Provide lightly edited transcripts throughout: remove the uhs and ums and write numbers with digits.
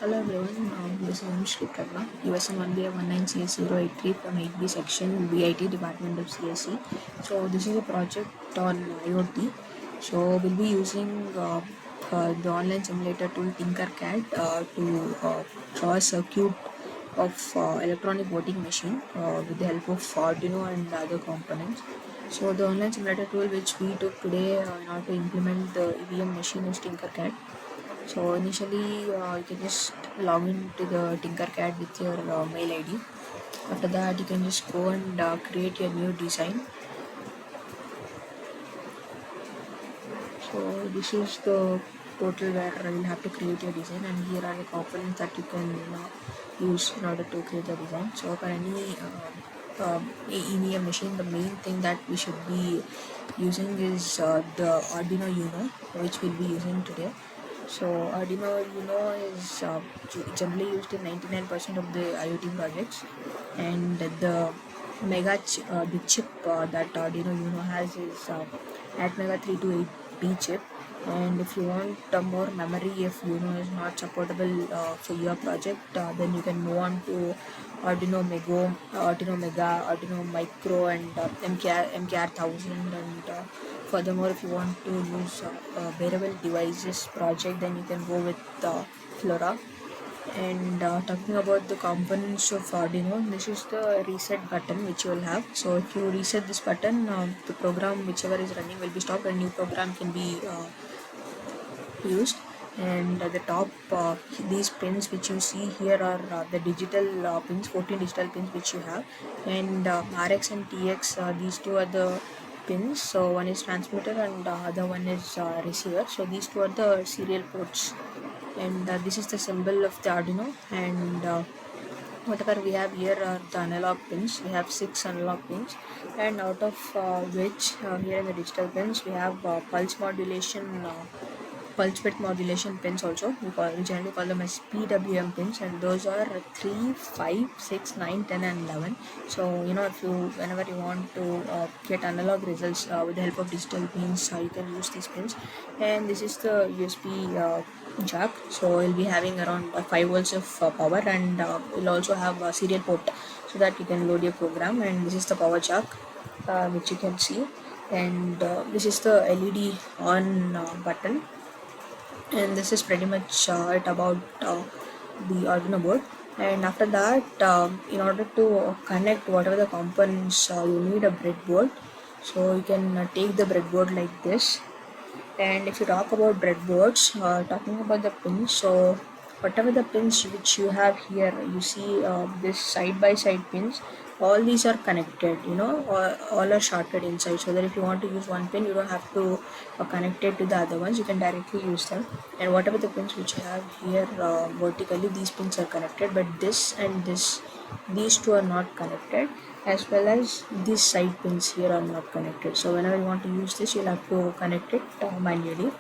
Hello everyone, this is Sree Pragna, USN 1BA19CS083 from 8B section BIT Department of CSE. So this is a project on IoT. So we'll be using the online simulator tool TinkerCAD to draw a circuit of electronic voting machine with the help of Ardunio and other components. So the online simulator tool which we took today in order to implement the EVM machine is TinkerCAD. So initially you can just log into the TinkerCAD with your mail ID. After that you can just go and create your new design. So this is the portal where you will have to create your design, and here are the components that you can use in order to create the design. So for any EVM machine, the main thing that we should be using is the Ardunio Uno, which we'll be using today. So Ardunio Uno is generally used in 99% of the IoT projects, and the the chip that Ardunio Uno has is Atmega 328B chip. And if you want more memory, if Uno is not supportable for your project, then you can move on to Arduino Mega, Arduino Micro, and MKR 1000. And furthermore, if you want to use wearable devices project, then you can go with Flora. And talking about the components of Arduino, this is the reset button which you will have. So if you reset this button, the program whichever is running will be stopped and new program can be used. And at the top, these pins which you see here are the digital pins, 14 digital pins which you have, and RX and TX, these two are the pins. So one is transmitter and other one is receiver. So these two are the serial ports, and this is the symbol of the Arduino. And whatever we have here are the analog pins. We have 6 analog pins, and out of which here in the digital pins we have pulse width modulation pins also. We generally call them as PWM pins, and those are 3, 5, 6, 9, 10 and 11. So if you whenever you want to get analog results with the help of digital pins, you can use these pins. And this is the USB jack. So we'll be having around 5 volts of power, and we'll also have a serial port so that you can load your program. And this is the power jack which you can see, and this is the LED on button. And this is pretty much it about the Arduino board. And after that, in order to connect whatever the components, you need a breadboard. So you can take the breadboard like this. And if you talk about breadboards, talking about the pins, so whatever the pins which you have here, you see this side by side pins, all these are connected, all are shorted inside, so that if you want to use one pin, you don't have to connect it to the other ones, you can directly use them. And whatever the pins which you have here vertically, these pins are connected, but this and these two are not connected, as well as these side pins here are not connected. So whenever you want to use this, you'll have to connect it manually.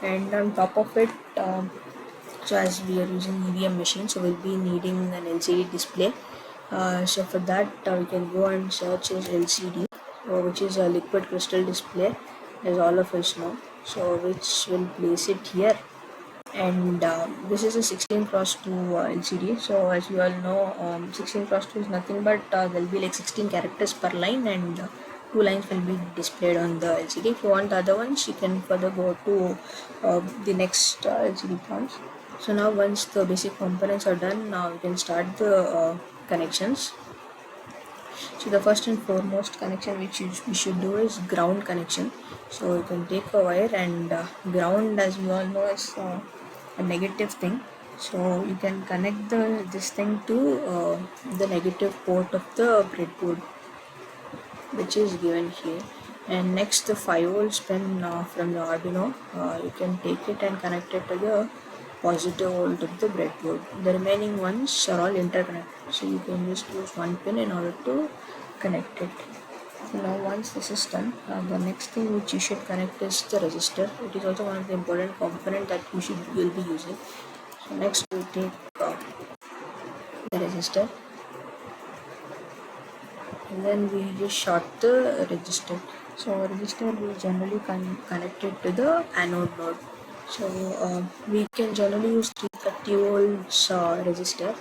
And on top of it, so as we are using EVM machine, so we'll be needing an LCD display. So for that, we can go and search as LCD, which is a liquid crystal display, as all of us know. So which will place it here. And this is a 16x2 LCD. So as you all know, 16x2 is nothing but there will be like 16 characters per line, and 2 lines will be displayed on the LCD. If you want the other ones, you can further go to the next LCD points. So now once the basic components are done, now we can start the connections. So the first and foremost connection which we should do is ground connection. So you can take a wire, and ground, as we all know, is a negative thing. So you can connect this thing to the negative port of the breadboard, which is given here. And next, the 5 volts pin from the Arduino, you can take it and connect it to the positive volt of the breadboard. The remaining ones are all interconnected, so you can just use one pin in order to connect it. So now once this is done, the next thing which you should connect is the resistor. It is also one of the important component that you'll be using. So next we take the resistor, and then we just short the resistor. So resistor we generally connect it to the anode node. So we can generally use 330 volts resistor.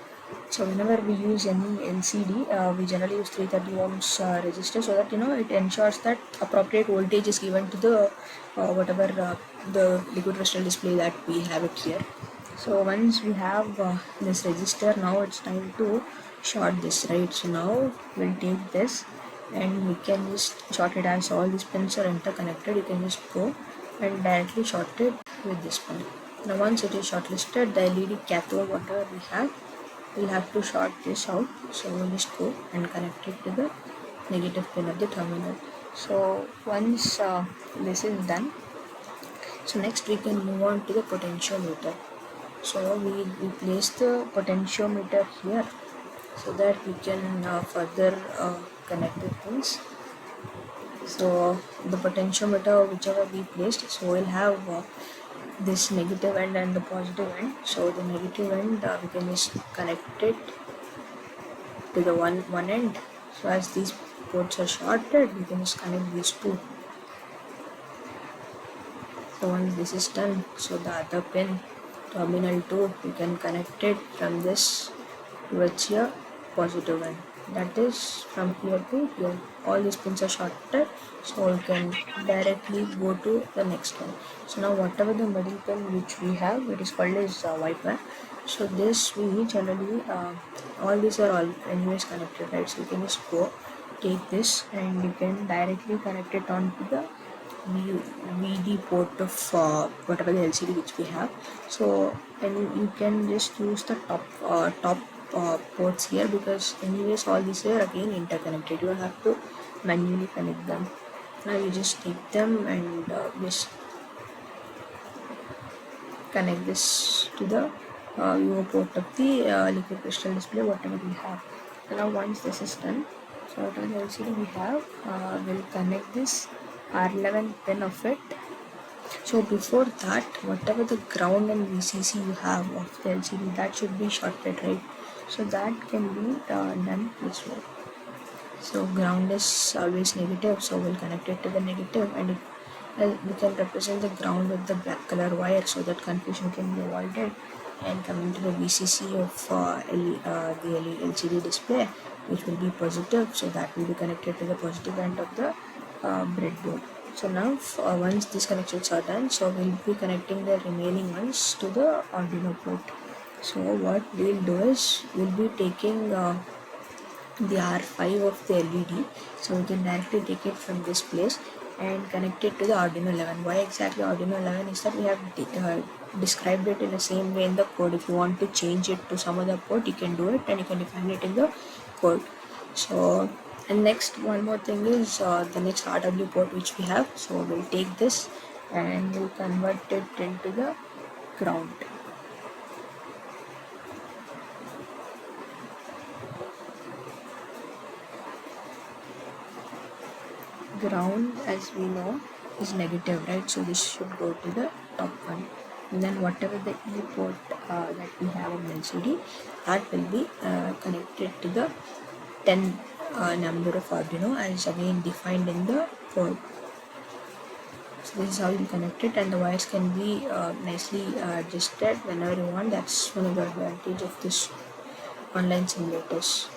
So whenever we use any LCD, we generally use 330 ohms resistor, so that it ensures that appropriate voltage is given to the whatever the liquid crystal display that we have it here. So once we have this resistor, now it's time to short this, right? So now we'll take this and we can just short it. As all these pins are interconnected, you can just go and directly short it with this pin. Now once it is shortlisted, the LED cathode whatever we have, we'll have to short this out. So we'll just go and connect it to the negative pin of the terminal. So once this is done, so next we can move on to the potentiometer. So we place the potentiometer here so that we can further connect the pins. So the potentiometer whichever we placed, so we'll have this negative end and the positive end. So the negative end we can just connect it to the one end. So as these ports are shorted, we can just connect these two. So once this is done, so the other pin terminal 2, we can connect it from this towards here positive end. That is from here to here. All these pins are shorted, so we can directly go to the next one. So now whatever the middle pin which we have, it is called as wiper. So this we generally all these are all anyways connected, right? So you can just go take this and you can directly connect it onto the VD port of whatever the LCD which we have. So and you can just use the top ports here, because anyways all these are again interconnected. You don't have to manually connect them. Now you just take them and just connect this to the UO port of the liquid crystal display whatever we have. So now once this is done, so whatever the LCD we have, we'll connect this R11 pin of it. So before that, whatever the ground and VCC you have of the LCD, that should be shorted, right? So that can be done this way. So ground is always negative, so we'll connect it to the negative, and we can represent the ground with the black color wire so that confusion can be avoided. And coming to the VCC of the LCD display, which will be positive, so that will be connected to the positive end of the breadboard. So now once these connections are done, so we'll be connecting the remaining ones to the Ardunio port. So what we'll do is we'll be taking the R5 of the LED, so we can directly take it from this place and connect it to the Arduino 11. Why exactly Arduino 11 is that we have described it in the same way in the code. If you want to change it to some other port, you can do it and you can define it in the code. So and next one more thing is the next RW port which we have. So we'll take this and we'll convert it into the ground. Ground, as we know, is negative, right? So this should go to the top one, and then whatever the E port that we have on LCD, that will be connected to the 10 number of Arduino, as again defined in the code. So this is how you connect it, and the wires can be nicely adjusted whenever you want. That's one of the advantage of this online simulators.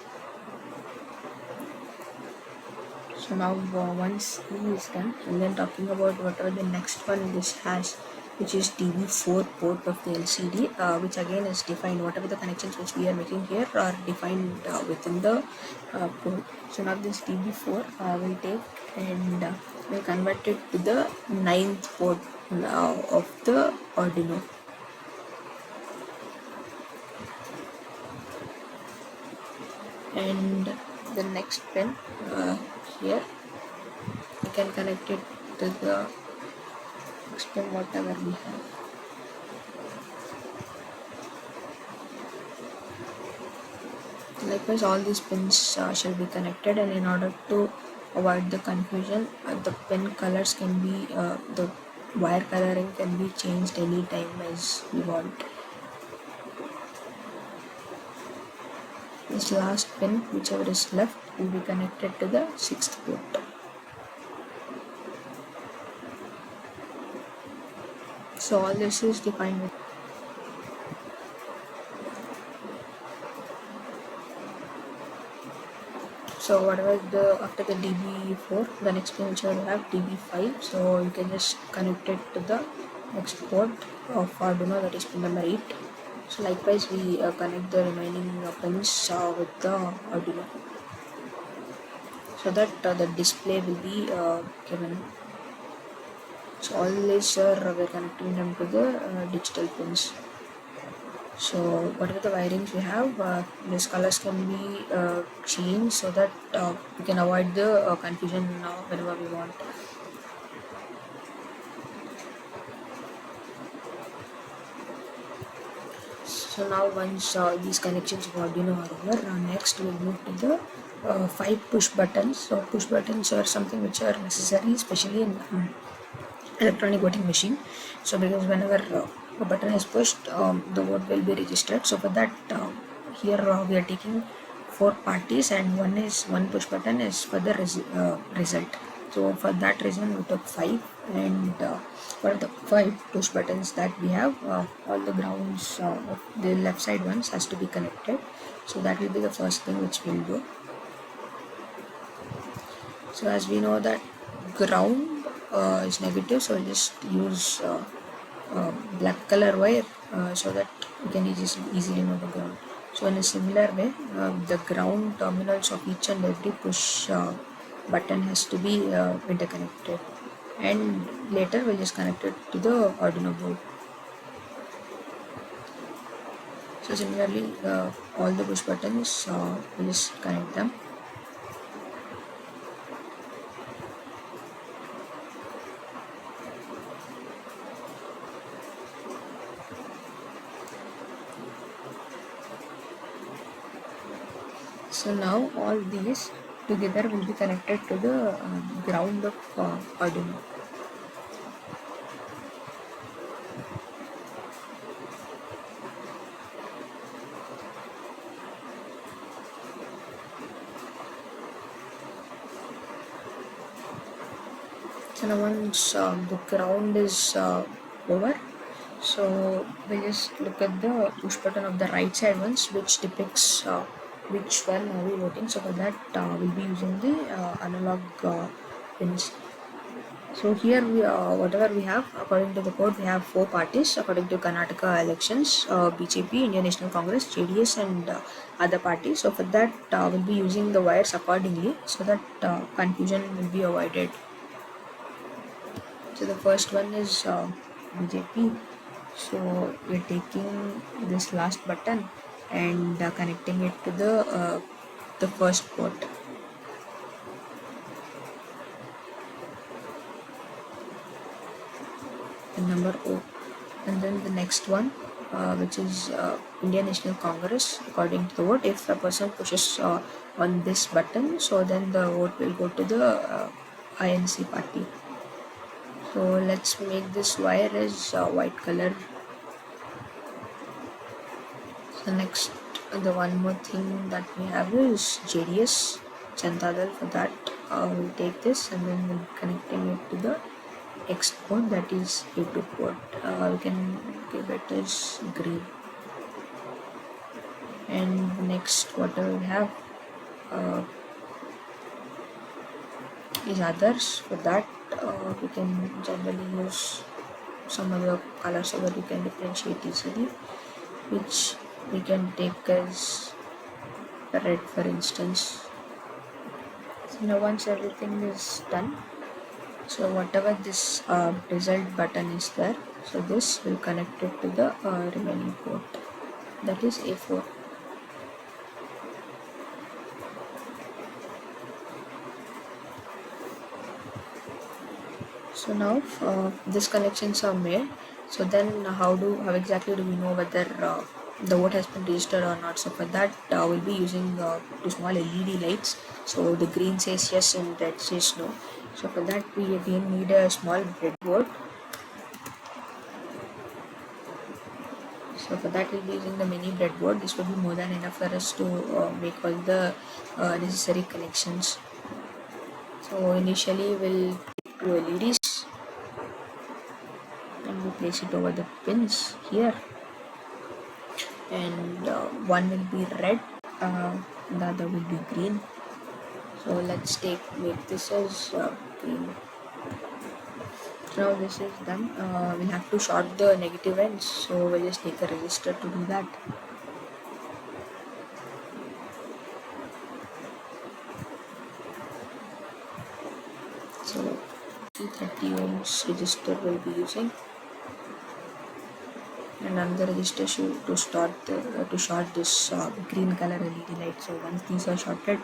So now once E is done, and then talking about whatever the next one this has, which is DB4 port of the LCD, which again is defined. Whatever the connections which we are making here are defined within the port. So now this DB4 will take and will convert it to the 9th port of the Arduino. And the next pin here, we can connect it to the next pin whatever we have. Likewise, all these pins shall be connected, and in order to avoid the confusion, the pin colors can be the wire coloring can be changed anytime as we want. This last pin, whichever is left, will be connected to the 6th port. So all this is defined with. So whatever the after the DB4, the next pin which will have DB5. So you can just connect it to the next port of Ardunio, that is pin number 8. So likewise we connect the remaining pins with the Ardunio, so that the display will be given. So all these are we're connecting them to the digital pins. So whatever the wirings we have, these colors can be changed so that we can avoid the confusion whenever we want. So now once these connections of Arduino are over, next we'll move to the 5 push buttons. So push buttons are something which are necessary, especially in electronic voting machine. So because whenever a button is pushed, the vote will be registered. So for that, here we are taking 4 parties, and one push button is for the result. So for that reason we took 5, and for the 5 push buttons that we have, all the grounds of the left side ones has to be connected. So that will be the first thing which we'll do. So as we know that ground is negative, so we'll just use black color wire so that we can easily know the ground. So in a similar way, the ground terminals of each and every push button has to be interconnected, and later we'll just connect it to the Arduino board. So similarly, all the push buttons, we'll just connect them. So now all these together will be connected to the ground of Arduino. So now once the ground is over, so we just look at the push button of the right side ones, which depicts which one are we voting. So for that we'll be using the analog pins. So here we whatever we have according to the code, we have 4 parties according to Karnataka elections: BJP, Indian National Congress, JDS, and other parties. So for that we'll be using the wires accordingly so that confusion will be avoided. So the first one is BJP. So we're taking this last button and connecting it to the first port. The number O, and then the next one, which is Indian National Congress. According to the vote, if a person pushes on this button, so then the vote will go to the INC party. So let's make this wire as white color. So next, the one more thing that we have is JDS, Chantadal. For that, we'll take this and then we'll be connecting it to the next port, that is A2 port. We can give it as green. And next, what we have is others. For that, we can generally use some other colors so that we can differentiate easily, which we can take as red, for instance. So now once everything is done, so whatever this result button is there, so this will connect it to the remaining port, that is A4. So now these connections are made. So then how exactly do we know whether the vote has been registered or not? So for that we'll be using 2 small LED lights. So the green says yes and red says no. So for that we again need a small breadboard. So for that we'll be using the mini breadboard. This will be more than enough for us to make all the necessary connections. So initially we'll do LEDs and we place it over the pins here, and one will be red, the other will be green. So let's make this as green. So now this is done. We'll have to short the negative ends, so we'll just take a resistor to do that. So 30 ohms resistor will be using, and another resistor to short this green color LED light. So once these are shorted,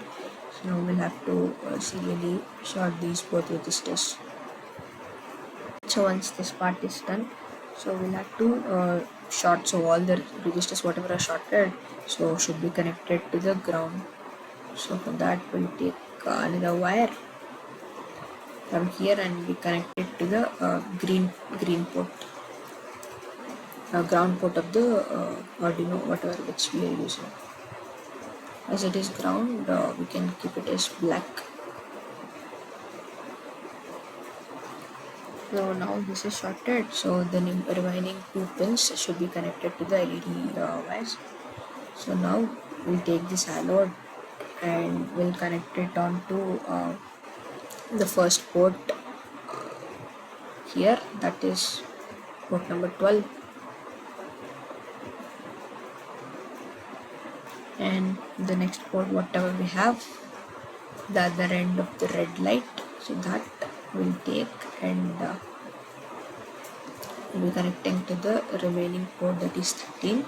so now we'll have to serially short these both resistors. So once this part is done, so we'll have to short, so all the resistors whatever are shorted, so should be connected to the ground. So for that we'll take another wire from here and we connect it to the green port, ground port of the Ardunio, whatever which we are using. As it is ground, we can keep it as black. So now this is shorted, so the remaining 2 pins should be connected to the LED wires. So now we'll take this anode and we'll connect it onto the first port here, that is port number 12, and the next port whatever we have, the other end of the red light, so that will take and we'll be connecting to the remaining port, that is 13.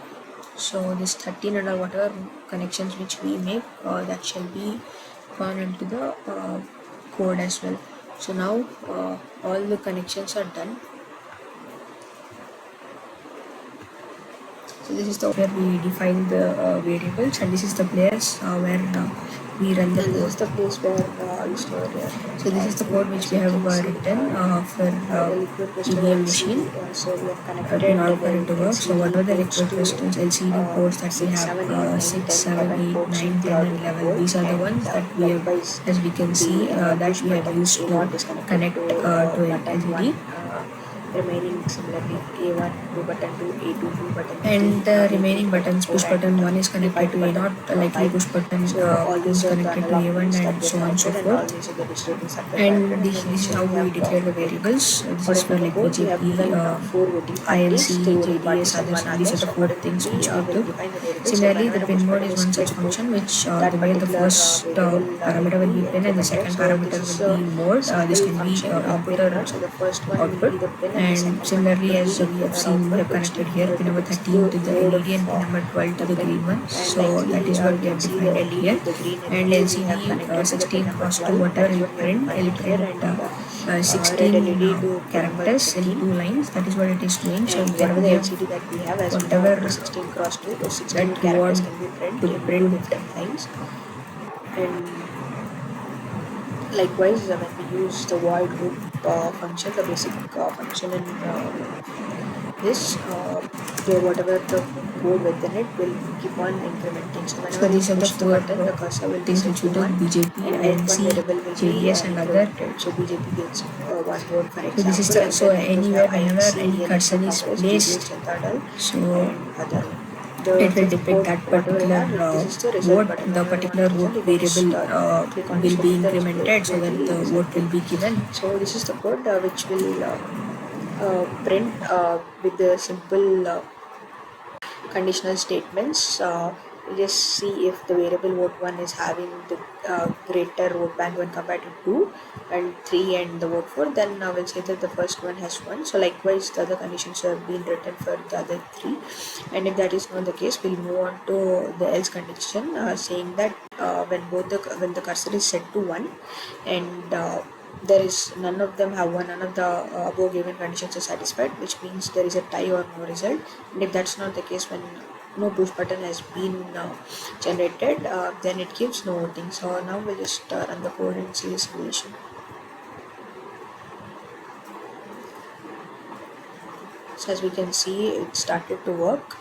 So this 13 and whatever connections which we make, that shall be gone into the code as well. So now all the connections are done. So this is the where we define the variables, and this is the place where we run the code. This is the place where we store it. So this is the code which we have written for EVM machine in order for it to work. So what are the liquid crystals LCD ports that we have, 6, 7, 8, 9, 10 and 11. These are the ones that we have, as we can see, that we have used to connect to an LCD. Remaining similarly A1 2 button to A2 2 button, and the remaining buttons, push button 1 is connected to A0, likely push button is connected to A1, and so on and so forth. And this is how we declare the variables. This is for like BJP, INC, JDS, others, and these are the 4 things which we do. Similarly, the pin mode is one such function which the way the first parameter will be pin and the second parameter will be mode. This can be input or output. And similarly, as we have seen, we have connected here pin number 13 to the LED and pin number 12 to the green one. So that is what we have defined here. And LCD 16 cross 2, whatever will print 16 characters in 2 lines. That is what it is doing. So whenever the LCD that we have, as whatever 16 cross 2 or 16 characters can be print different lines. And likewise, when we use the void loop function, the basic function in this, whatever the code within it will keep on incrementing. So whenever these are the 4 button, the cursor will things which we do, BJP, INC, JDS and other. So BJP gets 1 word for example. So this is the, so anywhere whenever any cursor is placed, so it will depict that particular vote, the particular vote variable will be incremented so that the vote will be given. So this is the code which will print with the simple conditional statements. Just see if the variable vote 1 is having the greater vote bank when compared to 2 and 3 and the vote 4, then we'll say that the first one has 1. So likewise the other conditions have been written for the other 3, and if that is not the case, we'll move on to the else condition, saying that when the cursor is set to 1 and there is none of them have 1, none of the above given conditions are satisfied, which means there is a tie or no result. And if that's not the case, when no push button has been generated, then it gives no voting. So now we'll just run the code and see the simulation. So as we can see, it started to work.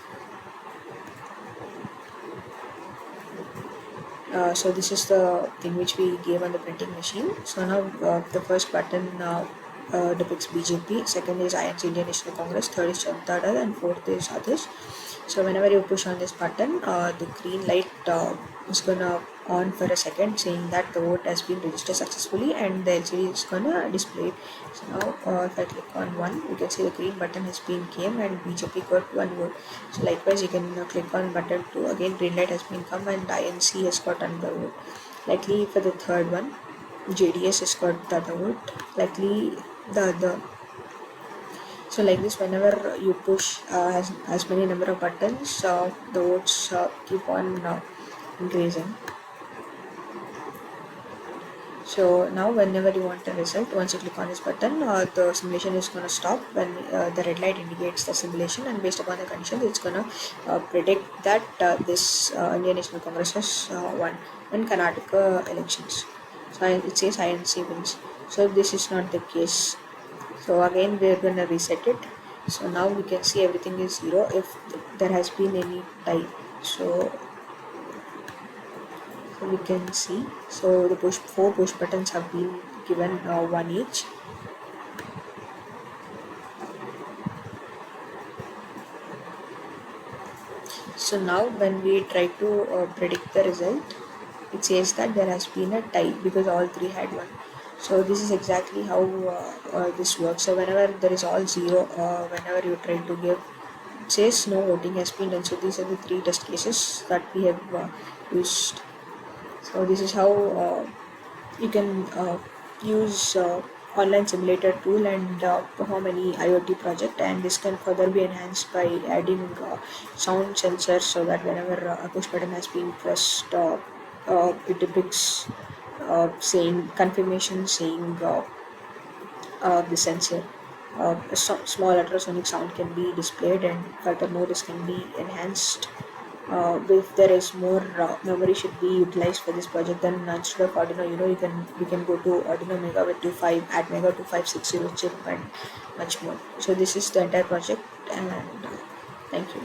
So this is the thing which we gave on the printing machine. So now the first button depicts BJP, second is INC Indian National Congress, third is Janata Dal, and fourth is others. So whenever you push on this button, the green light is gonna on for a second, saying that the vote has been registered successfully, and the LCD is gonna display. So now, if I click on one, you can see the green button has been came, and BJP got one vote. So likewise, you can click on button two. Again, green light has been come, and INC has got another vote. Likely for the third one, JDS has got the other vote. Likely the other. So like this, whenever you push as many number of buttons, the votes keep on increasing. So now whenever you want a result, once you click on this button, the simulation is going to stop when the red light indicates the simulation, and based upon the conditions, it's going to predict that this Indian National Congress has won in Karnataka elections. So it says INC wins. So this is not the case. So again we are going to reset it. So now we can see everything is 0 if there has been any tie. So we can see, so the four push buttons have been given one each. So now when we try to predict the result, it says that there has been a tie because all three had one. So this is exactly how this works. So whenever there is all 0, whenever you try to give, it says no voting has been done. So these are the three test cases that we have used. So this is how you can use online simulator tool and perform any IoT project, and this can further be enhanced by adding sound sensors, so that whenever a push button has been pressed, it depicts saying confirmation, saying the sensor. A small ultrasonic sound can be displayed, and furthermore this can be enhanced. If there is more memory should be utilized for this project, then instead of Ardunio, we can go to Ardunio Mega with 25, add Mega 2560 chip and much more. So this is the entire project, and thank you.